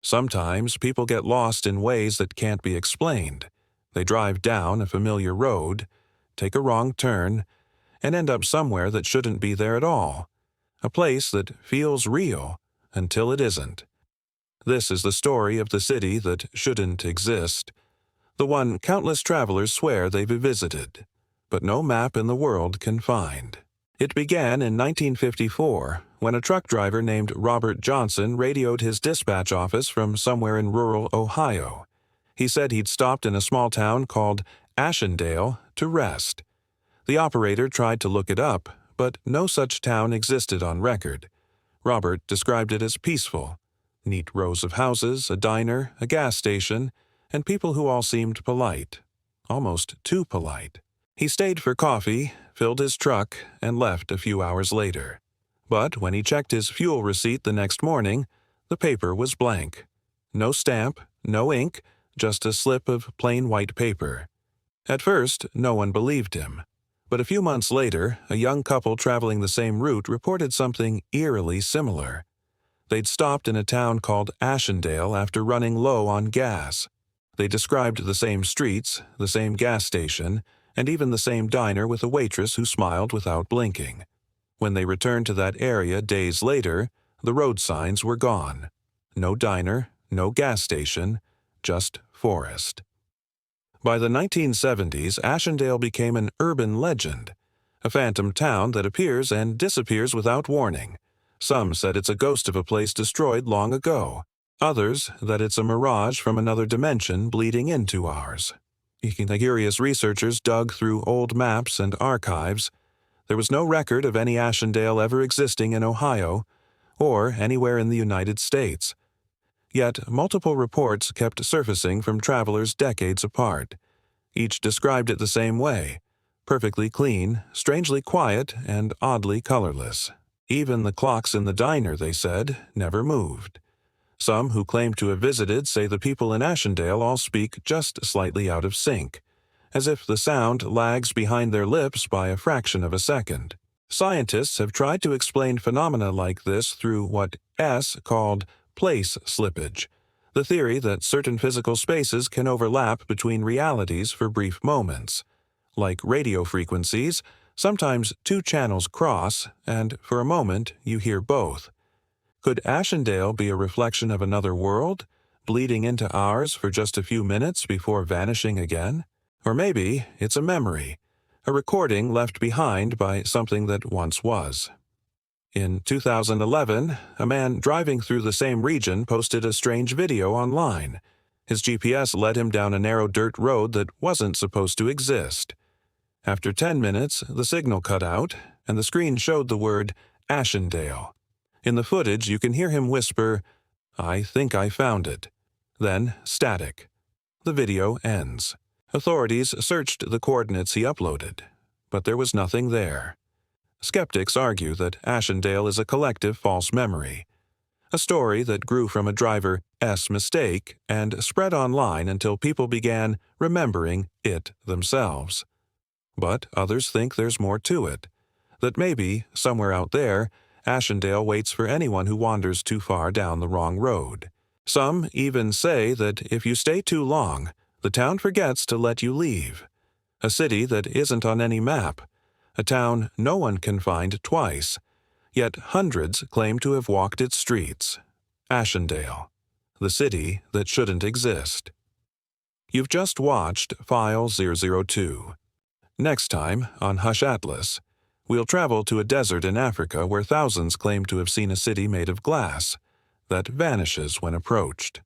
Sometimes people get lost in ways that can't be explained. They drive down a familiar road, take a wrong turn, and end up somewhere that shouldn't be there at all. A place that feels real until it isn't. This is the story of the city that shouldn't exist, the one countless travelers swear they've visited, but no map in the world can find. It began in 1954, when a truck driver named Robert Johnson radioed his dispatch office from somewhere in rural Ohio. He said he'd stopped in a small town called Ashendale to rest. The operator tried to look it up, but no such town existed on record. Robert described it as peaceful. Neat rows of houses, a diner, a gas station, and people who all seemed polite. Almost too polite. He stayed for coffee, filled his truck, and left a few hours later. But when he checked his fuel receipt the next morning, the paper was blank. No stamp, no ink, just a slip of plain white paper. At first, no one believed him. But a few months later, a young couple traveling the same route reported something eerily similar. They'd stopped in a town called Ashendale after running low on gas. They described the same streets, the same gas station, and even the same diner with a waitress who smiled without blinking. When they returned to that area days later, the road signs were gone. No diner, no gas station, just forest. By the 1970s, Ashendale became an urban legend, a phantom town that appears and disappears without warning. Some said it's a ghost of a place destroyed long ago. Others that it's a mirage from another dimension bleeding into ours. Curious researchers dug through old maps and archives. There was no record of any Ashendale ever existing in Ohio or anywhere in the United States. Yet multiple reports kept surfacing from travelers decades apart. Each described it the same way: perfectly clean, strangely quiet, and oddly colorless. Even the clocks in the diner, they said, never moved. Some who claim to have visited say the people in Ashendale all speak just slightly out of sync, as if the sound lags behind their lips by a fraction of a second. Scientists have tried to explain phenomena like this through what S called place slippage, the theory that certain physical spaces can overlap between realities for brief moments. Like radio frequencies, sometimes two channels cross, and for a moment you hear both. Could Ashendale be a reflection of another world, bleeding into ours for just a few minutes before vanishing again? Or maybe it's a memory, a recording left behind by something that once was. In 2011, a man driving through the same region posted a strange video online. His GPS led him down a narrow dirt road that wasn't supposed to exist. After 10 minutes, the signal cut out, and the screen showed the word Ashendale. In the footage, you can hear him whisper, "I think I found it." Then, static. The video ends. Authorities searched the coordinates he uploaded, but there was nothing there. Skeptics argue that Ashendale is a collective false memory, a story that grew from a driver's mistake and spread online until people began remembering it themselves. But others think there's more to it, that maybe, somewhere out there, Ashendale waits for anyone who wanders too far down the wrong road. Some even say that if you stay too long, the town forgets to let you leave. A city that isn't on any map, a town no one can find twice, yet hundreds claim to have walked its streets. Ashendale, the city that shouldn't exist. You've just watched File 002. Next time on HUSHATLAS, we'll travel to a desert in Africa where thousands claim to have seen a city made of glass that vanishes when approached.